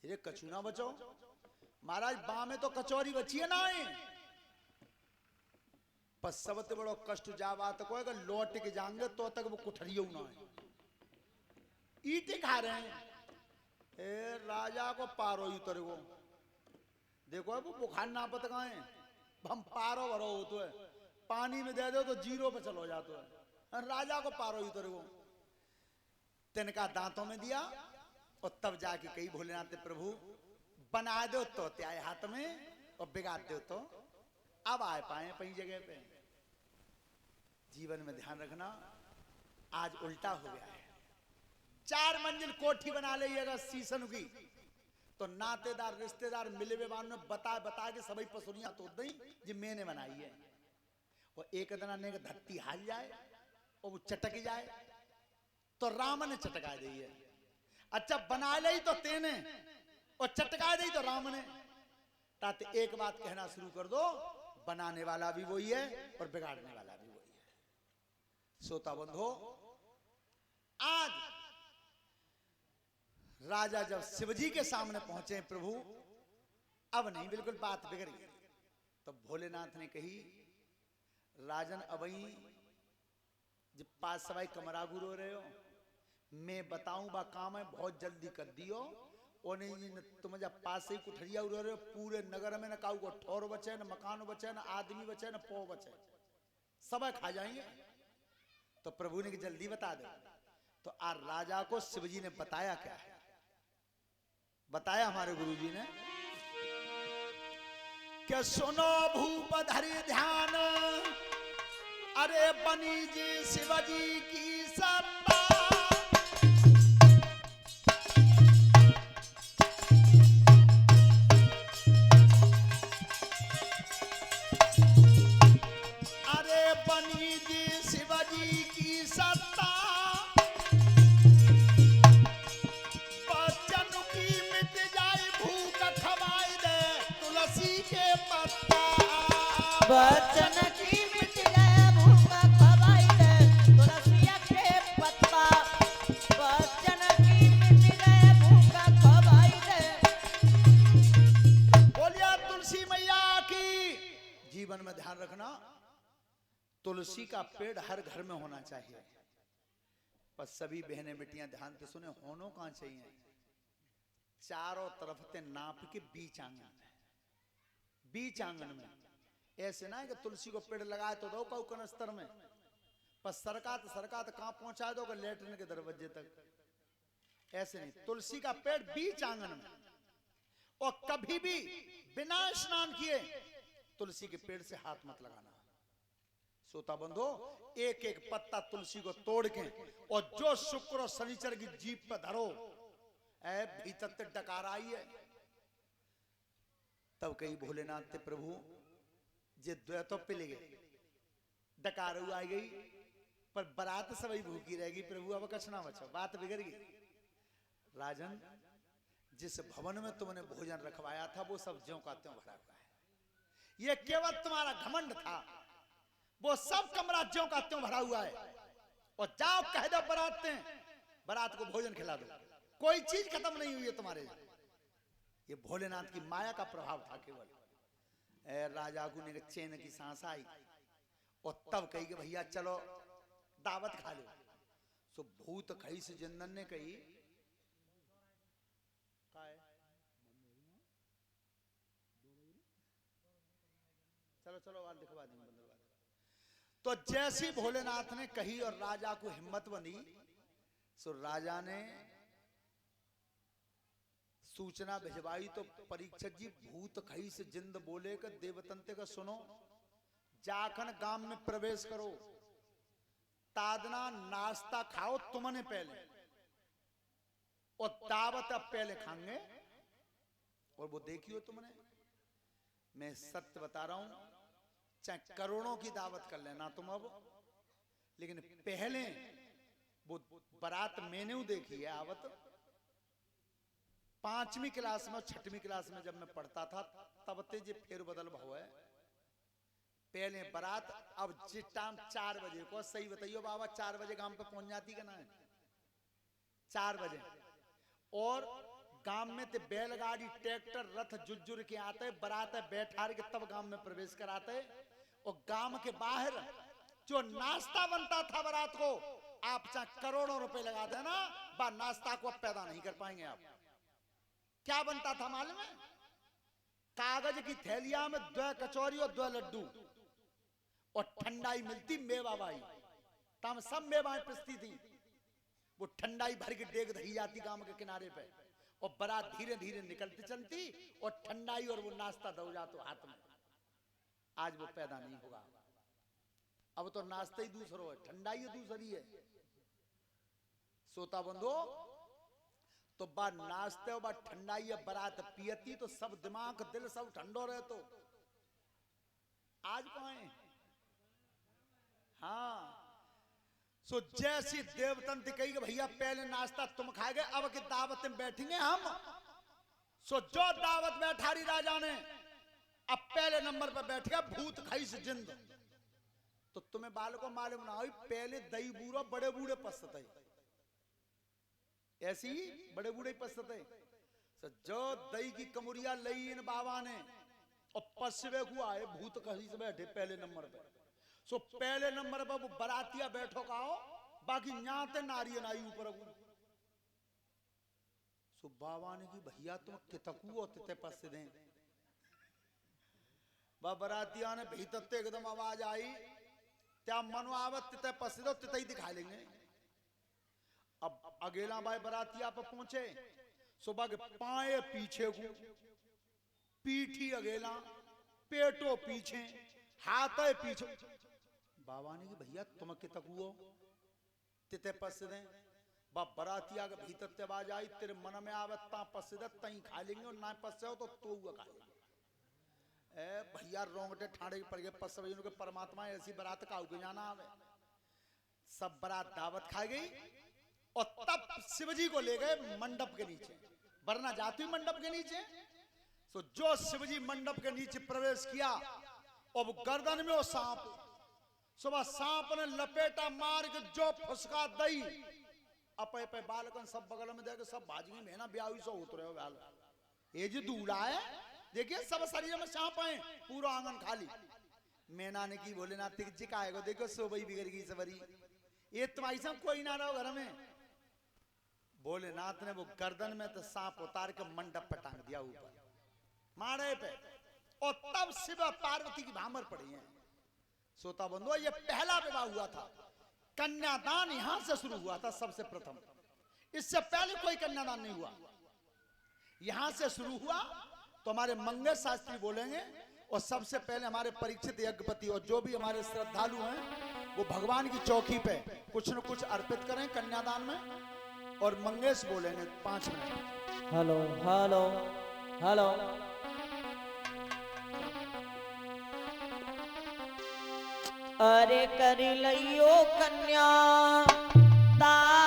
ये कछु ना बचो महाराज, बा में तो कचौरी बची है ना है। पर सबसे बड़ो कष्ट जा बात को अगर लौट के जाएंगे तो तक वो कुठरियो ना है, ईटे खा रहे हैं। ए राजा को पारो उतर गो, देखो वो बुखार ना पत गए, हम पारो भरो हो तो है, पानी में दे दो तो जीरो पे चलो जातो है। राजा को पारो उतर गो, तिनका दांतों में दिया और तब जाके कही भोलेनाथ प्रभु बना दो तो त्याए हाथ में और बिगाड़ दो तो अब आ पाए पई जगह पे। जीवन में ध्यान रखना, आज उल्टा हो गया है। 4 मंजिल कोठी बना ली अगर सीसन की तो नातेदार रिश्तेदार मिले बेबान में बता बता के सभी पसुरियां तो दई जी मैंने बनाई है। और एक दिन ने धरती हाल जाए और वो चटक जाए तो राम ने चटका दी है। अच्छा बना ले तो तेने और चटका दी तो राम ने। ताते एक बात कहना शुरू कर दो, बनाने वाला भी वही है और बिगाड़ने वाला भी वही है। श्रोता बंधो, आज राजा जब शिवजी के सामने पहुंचे प्रभु, अब नहीं बिल्कुल बात बिगड़ गई। तो भोलेनाथ ने कही राजन अबई जब पास सवाई कमरागु रो रहे हो, मैं बताऊं बा काम है बहुत जल्दी कर दियो। और नहीं तुम जब पास से ही कुठरिया रो रहे हो, पूरे नगर में न काऊ को ठौर बचे न मकान बचे न आदमी बचे न पो बचे, सब खा जाएंगे। तो प्रभु ने जल्दी बता दो। तो आज राजा को शिवजी ने बताया क्या है, बताया हमारे गुरुजी ने कि सुनो भूप धरि ध्यान, अरे बनी जी शिवजी की सत्ता। अरे बनी जी शिवजी की सत्ता, बच्चन की मिट जाए भूख खवाई दे तुलसी के पत्ता। बच्चन की मिट जाए भूख खवाई दे तुलसी के पत्ता। बच्चन की मिट जाए भूख खवाई दे। बोलिया तुलसी मैया की। जीवन में ध्यान रखना, तुलसी का पेड़ हर घर में होना चाहिए। पर सभी बहनें बेटियां ध्यान से सुने, होनो कहां चाहिए, चारों तरफ से नाप के बीच आंगन में, बीच आंगन में। ऐसे ना कि तुलसी को पेड़ लगाए तो दो कऊ कनस्तर में, पर सरकात कहां पहुंचा दो लेटरिन के दरवाजे तक। ऐसे नहीं, तुलसी का पेड़ बीच आंगन में। और कभी भी बिना स्नान किए तुलसी के पेड़ से हाथ मत लगाना। श्रोता बंधो, एक एक पत्ता तुलसी को तोड़ के और जो शुक्र और शनिचर की जीभ पे धरो, ऐ भीतर तक डकार आई है। तब कही भोलेनाथ ते प्रभु जे द्वैतों पे ले गए, डकार आ गई, पर बारात सभी भूखी रहेगी प्रभु, अब कछ ना बचो, बात बिगड़ गई। राजन, जिस भवन में तुमने भोजन रखवाया था वो सब ज्यों का त्यों भरा हुआ है। ये केवल तुम्हारा घमंड था, वो सब कमरा ज्यों का त्यों भरा हुआ है। और जाओ कह दो बारात को भोजन खिला दो, कोई चीज खत्म नहीं हुई है तुम्हारे। ये भोलेनाथ की माया का प्रभाव था केवल। राजा को ने चैन की सांस आई और तब कही कि भैया चलो दावत खा लो। सो भूत खई से जिंदन ने कही चलो चलो वाल दिखवा देंगे। तो जैसी भोलेनाथ ने कही और राजा को हिम्मत बनी, सो राजा ने सूचना भिजवाई। तो परीक्षक जी भूत खई से जिंद बोले का देवतंत्र का सुनो, जाखन गांव में प्रवेश करो, तादना नाश्ता खाओ तुमने पहले और दावत अब पहले खाएंगे। और वो देखियो तुमने, मैं सत्य बता रहा हूं, चाहे करोड़ों की दावत कर लेना तुम अब, लेकिन पहले वो बारात मैंने देखी है आवत। 5वीं क्लास में 6वीं क्लास में जब मैं पढ़ता था तब ते जे फेर बदल भाव है। पहले बारात, अब जिस टाइम 4 बजे को, सही बताइयो बाबा 4 बजे गांव पे पहुंच जाती का ना है 4 बजे, और गांव में ते बैलगाड़ी ट्रैक्टर रथ जुज्जुर के आते, बराते बैठार के तब गांव में प्रवेश कराते। और गांव के बाहर जो नाश्ता बनता था बारात को, आप चाहे करोड़ों रुपए लगा देना, बा नाश्ता को अब पैदा नहीं कर पाएंगे आप। क्या बनता था मालूम है? कागज की थैलिया में 2 कचौरी और 2 लड्डू और ठंडाई मिलती मेवा बाई। तब सब मेवाएं पिसती थी, वो ठंडाई भर के डेग धरी जाती गांव के किनारे पे, और बारात धीरे धीरे निकलती चलती और ठंडाई और वो नाश्ता दो जातो हाथ में। आज वो पैदा नहीं होगा। अब तो नाश्ता ही दूसरा है, ठंडाई दूसरी है। सोता बंदो तो बा नाश्ते और बा ठंडाई है, बारात पियती तो सब दिमाग दिल सब ठंडो रहे। तो आज कहां है? हाँ, सो जैसी देवतंत्र कही कि भैया पहले नाश्ता तुम खाएगे, अब की दावत में बैठेंगे हम। सो जो दावत बैठारी राजा ने, अब पहले नंबर पर बैठ गया भूत खाई से जिंद। तो तुम्हें बालकों मालूम ना हो, पहले दही बूढ़ो बड़े बूढ़े पसते, ऐसी ही बड़े बूढ़े पसते। जो दही की कमुरिया लई इन बाबा ने और पसवे हुआ है भूत खाई से बैठे पहले नंबर पे। सो पहले नंबर पर वो बरातिया बैठो का हो, बाकी न्याते नारियल आई ऊपर। सो बाबा ने की भैया तुम कितकू और तिते पस दें। बरातिया ने भीतर एकदम आवाज आई, त्या मनो आवत तिते पस दो, तिते ही दिखा लेंगे। अब अगेला भाई बरातिया पर पहुंचे, सुबह के पाए पीछे को, पीठी अगेला, पेटो पीछे, हाथ पीछे। बाबा ने कि भैया तुम कितक हुओ तिते पस दें। बाप बरातिया के भीतर ते आवाज आई, तेरे मन में आवत ता पस दे, तई खा लेंगे, और ना पस हो तो हुआ खा लेंगे। ए भैया रोंगटे ठाड़े पड़ गए पस के, परमात्मा ऐसी बरात का उगे जाना आवे। सब बरात दावत खा गई और तब शिवजी को ले गए मंडप के नीचे, वरना जाती मंडप के नीचे। तो जो शिवजी मंडप के नीचे प्रवेश किया और वो गर्दन में वो सांप, सुबह सांप ने लपेटा मार के जो फुसका दई, अपे पे बालकन सब बगल में देखे सब भाजी में ना ब्याह सो उतरे हो बाल। ये जो दूल्हा है देखिए सब शरीर में सांप है, पूरा आंगन खाली। मैना ने की बोले ना तिकजी का आएगा, देखो सोबई बिगड़ गई सबरी, ये तुम्हारी सब कोई ना रहो घर में। भोलेनाथ ने वो गर्दन में तो सांप उतार के मंडप पे टांग दिया ऊपर माड़े पे, और तब शिव पार्वती की भामर पड़ी है। सोता बंधु ये पहला विवाह हुआ था, कन्यादान यहां से शुरू हुआ था सबसे प्रथम। इससे पहले कोई कन्यादान नहीं हुआ, यहां से शुरू हुआ। तो हमारे मंगल शास्त्री बोलेंगे, और सबसे पहले हमारे परीक्षित यज्ञपति और जो भी हमारे श्रद्धालु हैं वो भगवान की चौकी पे कुछ न कुछ अर्पित करें कन्यादान में। और मंगेश बोलेंगे 5 मिनट। Hello hello hello. अरे कर लियो कन्या दान